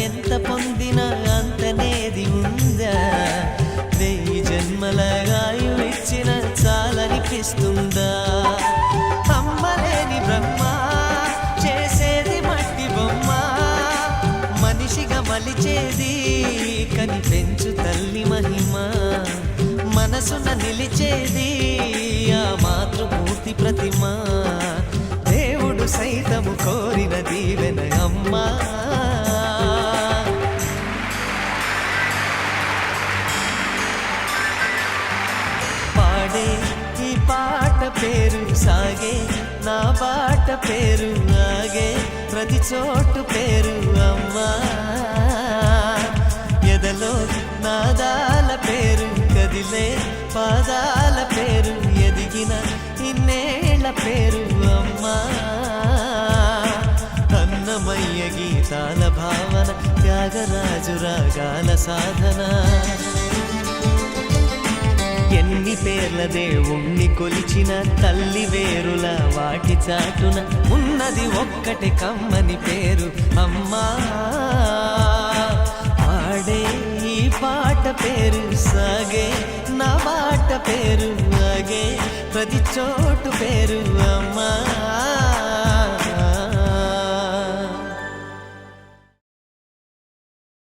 ఎంత పొందినా అంతనేది ఉందా? 1000 జన్మల ఆయువు ఇచ్చిన చాలనిపిస్తుందా? అమ్మలేని బ్రహ్మ చేసేది మట్టి బొమ్మ, మనిషిగా మలిచేది కనిపెంచు తల్లి మహిమ, మనసున నిలిచేది ఆ మాతృమూర్తి ప్రతిమ, దేవుడు సైతము కోరిన దీవెన అమ్మా. పాడే ఈ పాట పేరు సాగే, నా బాట పేరు ఆగే, ప్రతి చోటు పేరు అమ్మా. ఎదలో నాదాల పేరు కదిలే పాదాల పేరు, ఎదిగిన ఇన్నేళ్ల పేరు అమ్మా. అన్నమయ్య గీతాల భావన, త్యాగరాజు రాగాల సాధన, ఎన్ని పేర్ల దేవుణ్ణి కొలిచిన తల్లి వేరుల వాటి చాటున ఉన్నది ఒక్కటి కమ్మని పేరు అమ్మా. పాడే ఈ పాట పేరు సాగే, నా బాట పేరు ఆగే, ప్రతి చోటు పేరు